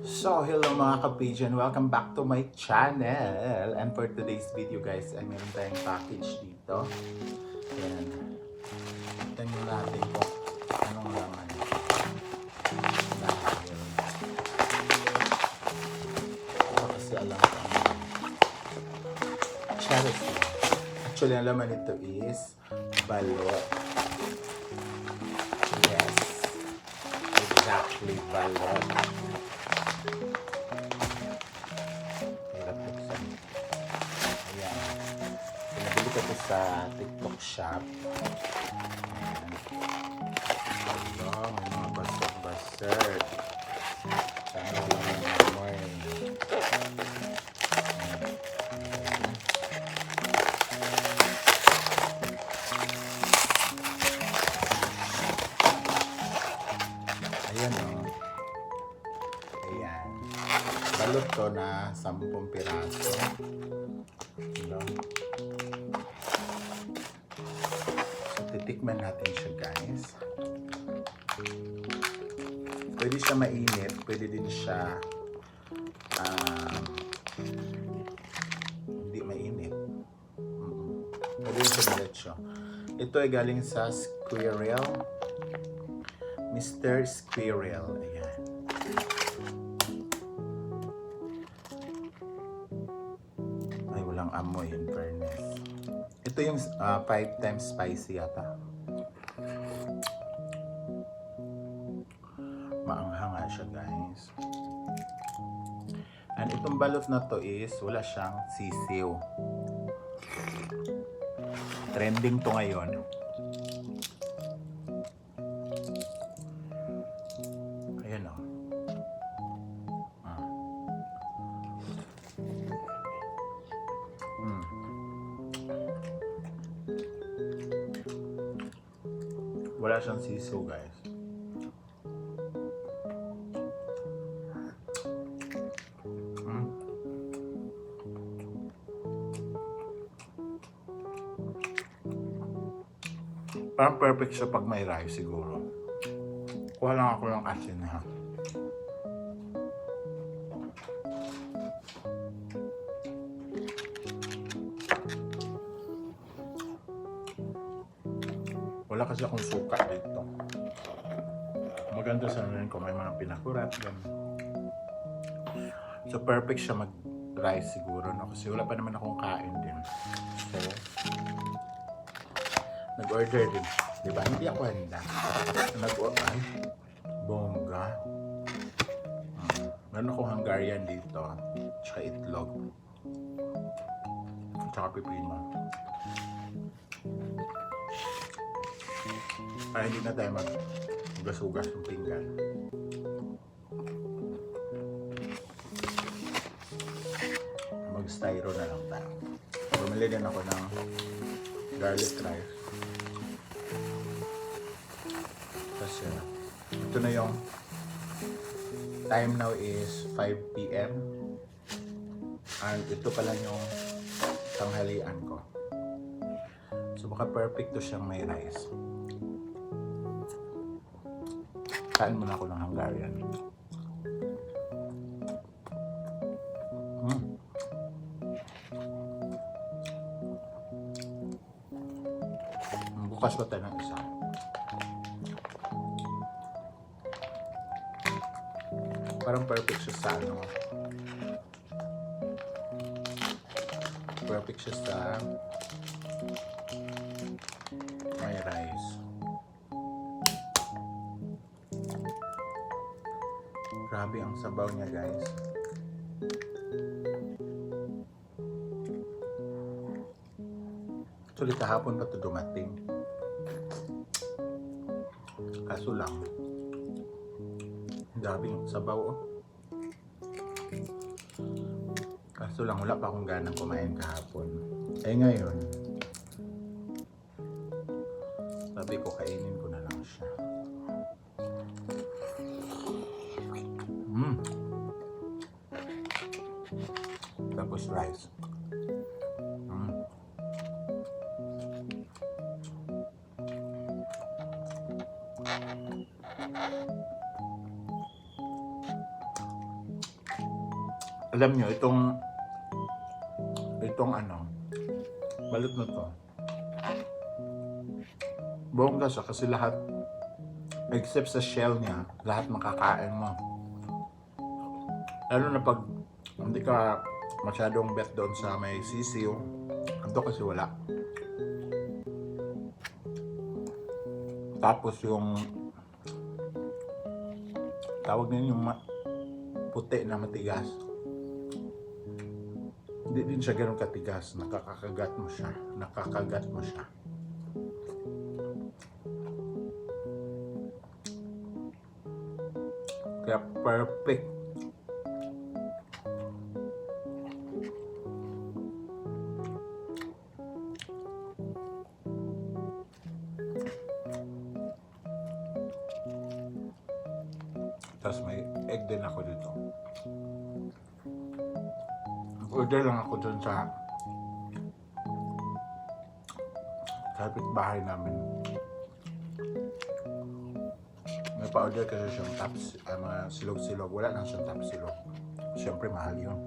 So, hello mga ka-pigeon. Welcome back to my channel. And for today's video guys, ay meron tayong package dito. Ayan. Tingnan natin kung anong laman. Dahil ito kasi alam ko charity. Actually, ang laman nito is balot. Yes. Exactly, balot. Pinabili ko ito sa TikTok shop. Ayan. May mga basag-basag. Sana walang mga amoy. Ayan o. Ayan. Balot to na 10 piraso. Ayan. Titikman natin siya guys. Pwede siya mainit, pwede din siya hindi mainit. Pwede din siya diretso. Ito ay galing sa Squirrel. Mr. Squirrel. Ayan. Ay, walang amoy in fairness. Ito yung 5 times spicy yata. Maanghang nga siya guys. And itong balot na to is wala siyang sisiw. Trending to ngayon. Ayan o. Wala siyang sisiw guys. Parang perfect siya pag may rice siguro. Kuha lang ako ng asin ha. Wala kasi akong suka dito. Maganda sa rin ko may mga pinakurat. So perfect siya mag-rice siguro. No? Kasi wala pa naman akong kain din. So, nag-order din. Diba? Hindi ako handa. Nag-order. Bongga. Meron akong Hungarian dito. Tsaka itlog. Tsaka pipino. Para hindi na tayo mag-ugas-ugas ng pinggan. Mag-styro na lang tayo. Bumili din ako ng garlic rice. Kasi ito na yung time now is 5 PM and ito pala yung tanghalian ko. So baka perfect to siyang may rice. Kain muna ako ng Hungarian. Bukas pa tayo ng isa. Parang perfect siya sa ano. Perfect siya sa may rice. Grabe ang sabaw niya guys. Actually kahapon pa ito dumating. Kaso lang daming sabaw oh. Kaso lang wala pa akong ganang kumain kahapon. Eh ngayon sabi ko kainin ko na lang siya. Tapos rice. Alam nyo, itong ano, balot na to. Bongga siya kasi lahat, except sa shell niya, lahat makakain mo. Lalo na pag hindi ka masyadong bet doon sa may sisiw, ito kasi wala. Tapos yung tawag niya yung puti na matigas. Hindi din siya ganun katigas, nakakagat mo siya. Kaya perfect. Tapos may egg din ako dito. Order lang ako dun sa kapitbahay namin. May pa-order kasi siyang mga silog-silog. Wala lang siyang silog. Siyempre mahal yun.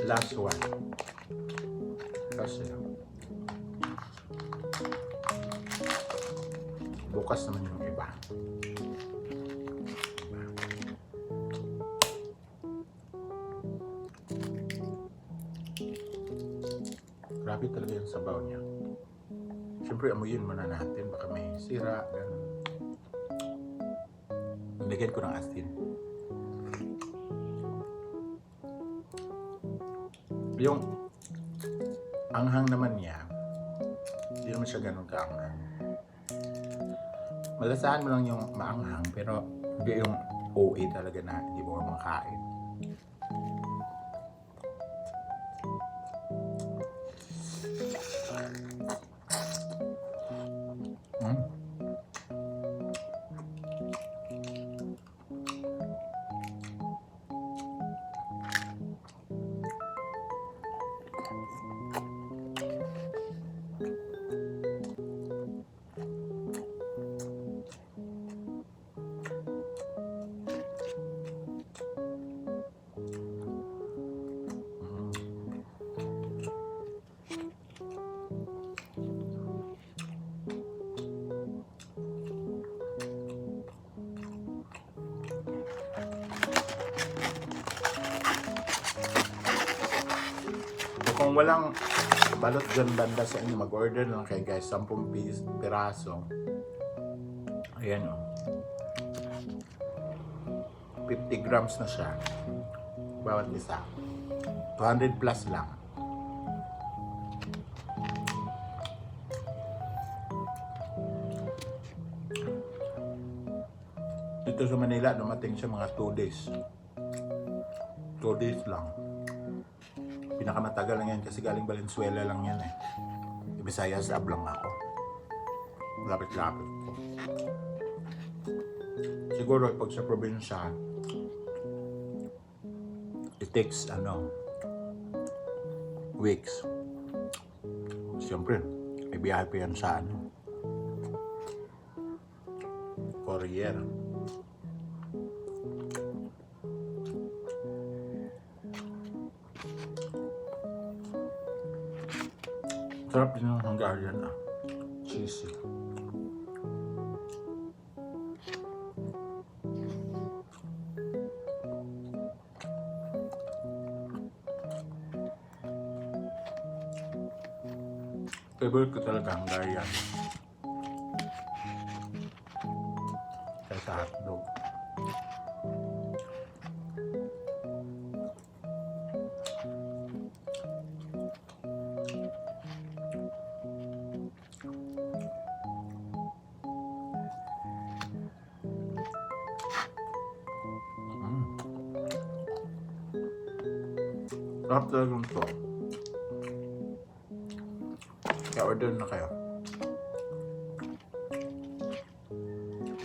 Last one. Kasi bukas naman yung iba. Grabe talaga yung sabaw niya. Siyempre amuyin muna natin, baka may sira. Nilagyan ko ng asin. Yung anghang naman niya, hindi naman siya ganun kaanghang. Malasahan mo lang yung maanghang, pero hindi yung OA talaga na hindi mo makain. Kung walang balot dyan banda sa inyo, mag-order lang kayo guys, 10 piraso. Ayan o. 50 grams na siya. Bawat isa. 200 plus lang. Dito sa Manila, dumating siya mga 2 days. 2 days lang. Pinakamatagal lang yan kasi galing Valenzuela lang yan eh. Visayas ablang ako. Lapit-lapit ko. Siguro pag sa probinsya, it takes weeks. Siyempre, may biyahe pa yan sa Korea. Sarap din yung Hungarian cheesy. Favorite ko talaga Hungarian. Kaysa hotdog. Sarap talaga ito. Kaya order na kayo.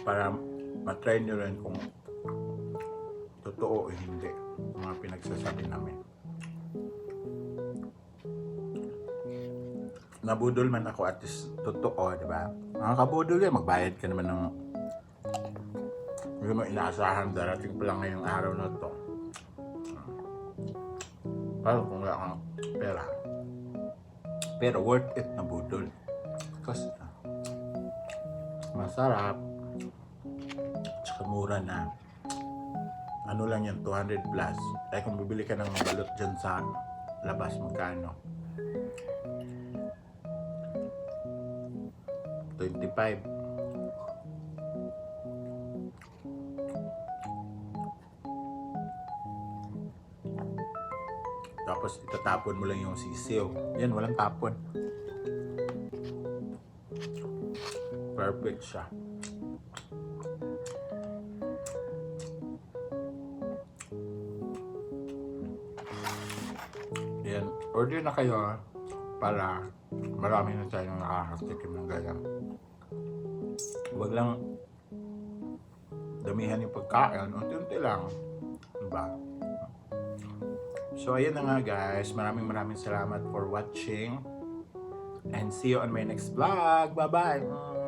Para matry nyo rin kung totoo o hindi ang mga pinagsasabi namin. nabudol man ako at least totoo, di ba? Nakakabudol yan, magbayad ka naman ng hindi mo inaasahan darating pa lang ngayong araw na to. Parang kung wala kang pera. Pero worth it na budol. Kasi masarap. Tsaka mura na. Ano lang yan, 200 plus. Kaya kung bibili ka ng balot dyan sa labas, magkano? 25. Tapos itatapon mo lang yung sisiw. Yan, walang tapon. Perfect siya. Yan, order na kayo para marami na tayong nakakatikim ng ganyan. Huwag lang damihan yung pagkain, unti-unti lang. Diba? So, ayan na nga guys. Maraming salamat for watching. And see you on my next vlog. Bye-bye!